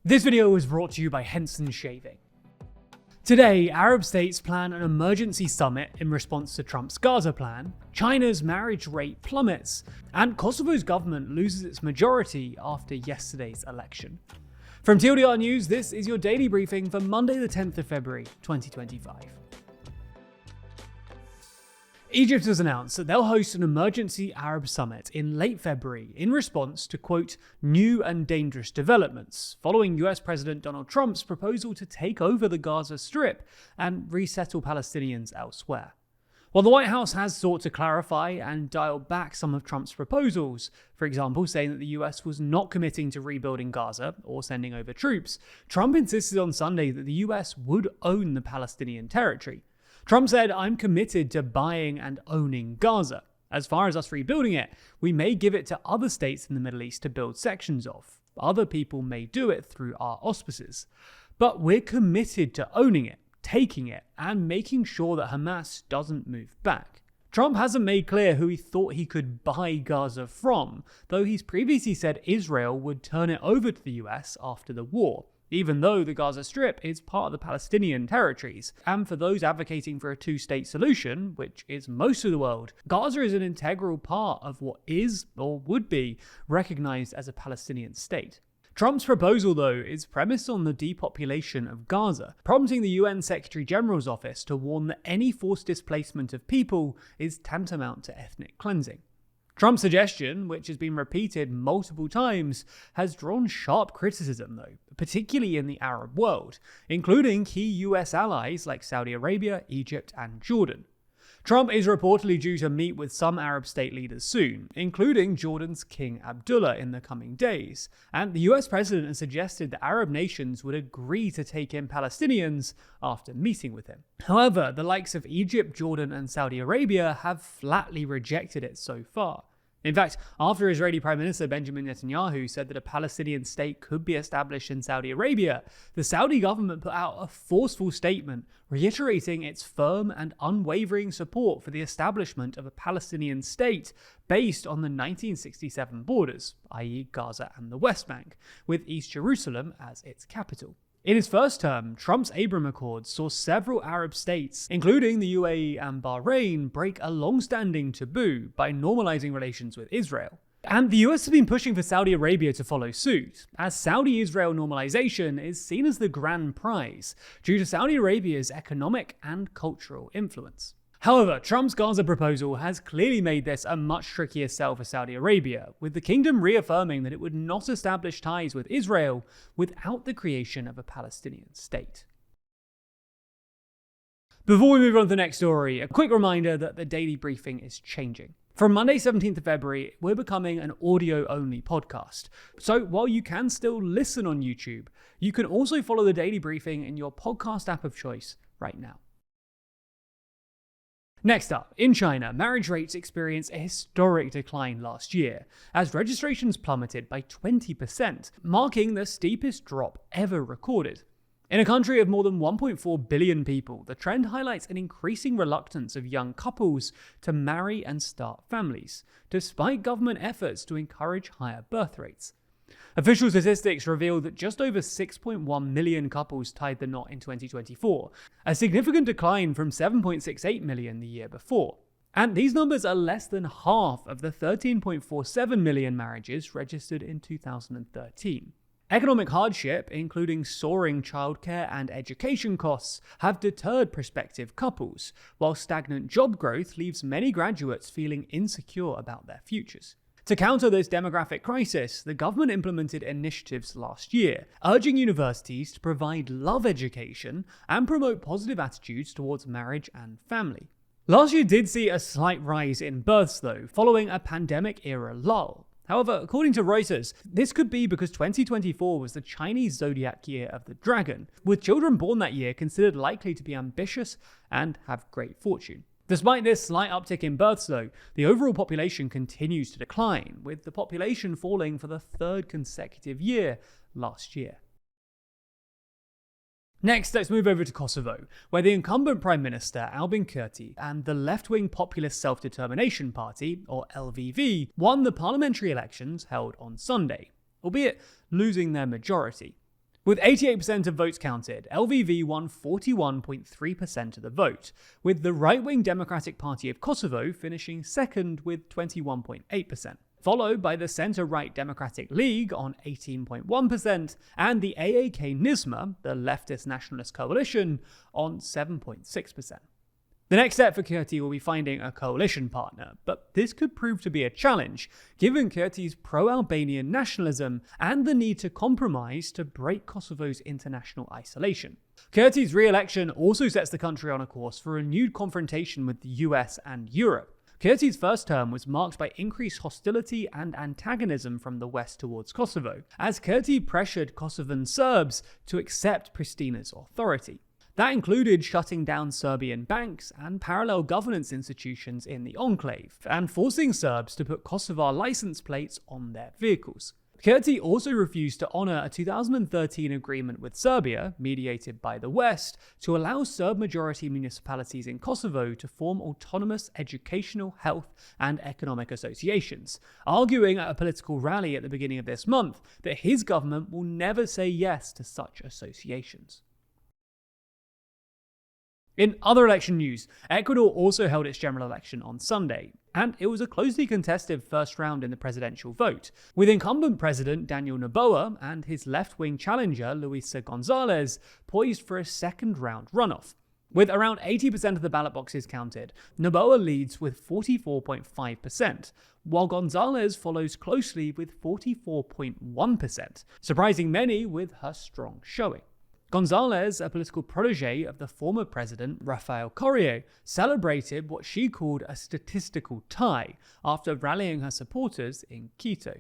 This video was brought to you by Henson Shaving. Today, Arab states plan an emergency summit in response to Trump's Gaza plan, China's marriage rate plummets, and Kosovo's government loses its majority after yesterday's election. From TLDR News, this is your daily briefing for Monday the 10th of February, 2025. Egypt has announced that they'll host an emergency Arab summit in late February in response to, quote, new and dangerous developments, following US President Donald Trump's proposal to take over the Gaza Strip and resettle Palestinians elsewhere. While the White House has sought to clarify and dial back some of Trump's proposals, for example, saying that the US was not committing to rebuilding Gaza or sending over troops, Trump insisted on Sunday that the US would own the Palestinian territory. Trump said, "I'm committed to buying and owning Gaza. As far as us rebuilding it, we may give it to other states in the Middle East to build sections of. Other people may do it through our auspices. But we're committed to owning it, taking it, and making sure that Hamas doesn't move back." Trump hasn't made clear who he thought he could buy Gaza from, though he's previously said Israel would turn it over to the US after the war, even though the Gaza Strip is part of the Palestinian territories. And for those advocating for a two-state solution, which is most of the world, Gaza is an integral part of what is, or would be, recognized as a Palestinian state. Trump's proposal, though, is premised on the depopulation of Gaza, prompting the UN Secretary General's office to warn that any forced displacement of people is tantamount to ethnic cleansing. Trump's suggestion, which has been repeated multiple times, has drawn sharp criticism, though, particularly in the Arab world, including key US allies like Saudi Arabia, Egypt, and Jordan. Trump is reportedly due to meet with some Arab state leaders soon, including Jordan's King Abdullah in the coming days, and the US president has suggested that Arab nations would agree to take in Palestinians after meeting with him. However, the likes of Egypt, Jordan, and Saudi Arabia have flatly rejected it so far. In fact, after Israeli Prime Minister Benjamin Netanyahu said that a Palestinian state could be established in Saudi Arabia, the Saudi government put out a forceful statement reiterating its firm and unwavering support for the establishment of a Palestinian state based on the 1967 borders, i.e. Gaza and the West Bank, with East Jerusalem as its capital. In his first term, Trump's Abraham Accords saw several Arab states, including the UAE and Bahrain, break a long-standing taboo by normalizing relations with Israel. And the US has been pushing for Saudi Arabia to follow suit, as Saudi-Israel normalization is seen as the grand prize due to Saudi Arabia's economic and cultural influence. However, Trump's Gaza proposal has clearly made this a much trickier sell for Saudi Arabia, with the kingdom reaffirming that it would not establish ties with Israel without the creation of a Palestinian state. Before we move on to the next story, a quick reminder that the daily briefing is changing. From Monday 17th of February, we're becoming an audio-only podcast. So while you can still listen on YouTube, you can also follow the daily briefing in your podcast app of choice right now. Next up, in China, marriage rates experienced a historic decline last year, as registrations plummeted by 20%, marking the steepest drop ever recorded. In a country of more than 1.4 billion people, the trend highlights an increasing reluctance of young couples to marry and start families, despite government efforts to encourage higher birth rates. Official statistics reveal that just over 6.1 million couples tied the knot in 2024, a significant decline from 7.68 million the year before. And these numbers are less than half of the 13.47 million marriages registered in 2013. Economic hardship, including soaring childcare and education costs, have deterred prospective couples, while stagnant job growth leaves many graduates feeling insecure about their futures. To counter this demographic crisis, the government implemented initiatives last year, urging universities to provide love education and promote positive attitudes towards marriage and family. Last year did see a slight rise in births, though, following a pandemic-era lull. However, according to Reuters, this could be because 2024 was the Chinese zodiac year of the dragon, with children born that year considered likely to be ambitious and have great fortune. Despite this slight uptick in births, though, the overall population continues to decline, with the population falling for the third consecutive year last year. Next, let's move over to Kosovo, where the incumbent Prime Minister, Albin Kurti, and the left-wing Populist Self-Determination Party, or LVV, won the parliamentary elections held on Sunday, albeit losing their majority. With 88% of votes counted, LVV won 41.3% of the vote, with the right-wing Democratic Party of Kosovo finishing second with 21.8%, followed by the centre-right Democratic League on 18.1% and the AAK-NISMA, the leftist nationalist coalition, on 7.6%. The next step for Kurti will be finding a coalition partner, but this could prove to be a challenge, given Kurti's pro-Albanian nationalism and the need to compromise to break Kosovo's international isolation. Kurti's re-election also sets the country on a course for renewed confrontation with the US and Europe. Kurti's first term was marked by increased hostility and antagonism from the West towards Kosovo, as Kurti pressured Kosovan Serbs to accept Pristina's authority. That included shutting down Serbian banks and parallel governance institutions in the enclave, and forcing Serbs to put Kosovar license plates on their vehicles. Kurti also refused to honour a 2013 agreement with Serbia, mediated by the West, to allow Serb-majority municipalities in Kosovo to form autonomous educational, health, and economic associations, arguing at a political rally at the beginning of this month that his government will never say yes to such associations. In other election news, Ecuador also held its general election on Sunday, and it was a closely contested first round in the presidential vote, with incumbent President Daniel Noboa and his left-wing challenger Luisa González poised for a second-round runoff. With around 80% of the ballot boxes counted, Noboa leads with 44.5%, while González follows closely with 44.1%, surprising many with her strong showing. González, a political protege of the former president Rafael Correa, celebrated what she called a statistical tie after rallying her supporters in Quito.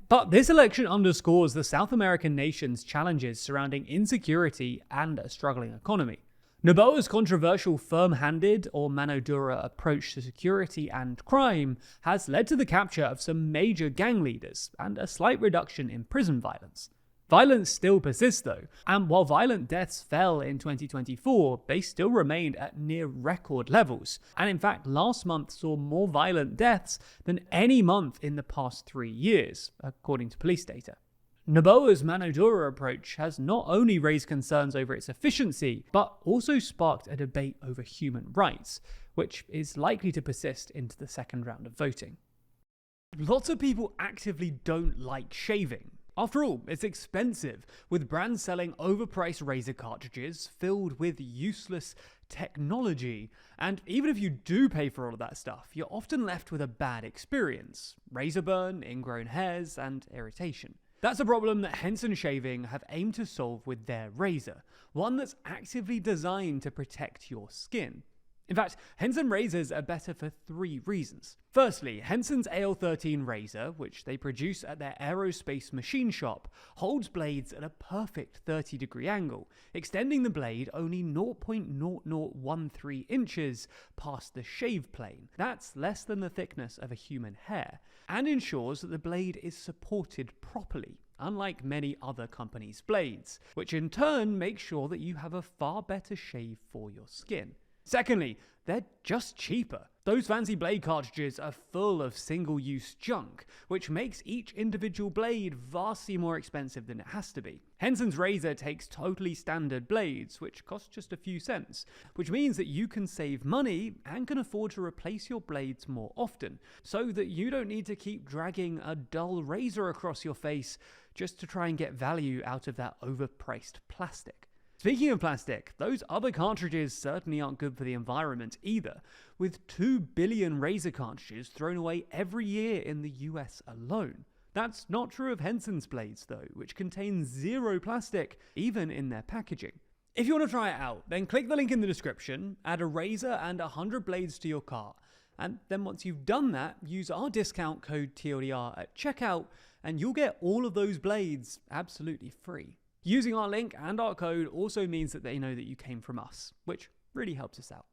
But this election underscores the South American nation's challenges surrounding insecurity and a struggling economy. Noboa's controversial firm-handed or mano dura approach to security and crime has led to the capture of some major gang leaders and a slight reduction in prison violence. Violence still persists though, and while violent deaths fell in 2024, they still remained at near record levels, and in fact last month saw more violent deaths than any month in the past 3 years, according to police data. Noboa's mano dura approach has not only raised concerns over its efficiency, but also sparked a debate over human rights, which is likely to persist into the second round of voting. Lots of people actively don't like shaving. After all, it's expensive, with brands selling overpriced razor cartridges filled with useless technology, and even if you do pay for all of that stuff, you're often left with a bad experience: razor burn, ingrown hairs, and irritation. That's a problem that Henson Shaving have aimed to solve with their razor, one that's actively designed to protect your skin. In fact, Henson razors are better for 3 reasons. Firstly, Henson's AL13 razor, which they produce at their aerospace machine shop, holds blades at a perfect 30-degree angle, extending the blade only 0.0013 inches past the shave plane. That's less than the thickness of a human hair, and ensures that the blade is supported properly, unlike many other companies' blades, which in turn makes sure that you have a far better shave for your skin. Secondly, they're just cheaper. Those fancy blade cartridges are full of single-use junk, which makes each individual blade vastly more expensive than it has to be. Henson's razor takes totally standard blades, which cost just a few cents, which means that you can save money and can afford to replace your blades more often, so that you don't need to keep dragging a dull razor across your face just to try and get value out of that overpriced plastic. Speaking of plastic, those other cartridges certainly aren't good for the environment either, with 2 billion razor cartridges thrown away every year in the US alone. That's not true of Henson's blades though, which contain 0 plastic, even in their packaging. If you want to try it out, then click the link in the description, add a razor and 100 blades to your cart, and then once you've done that, use our discount code TLDR at checkout, and you'll get all of those blades absolutely free. Using our link and our code also means that they know that you came from us, which really helps us out.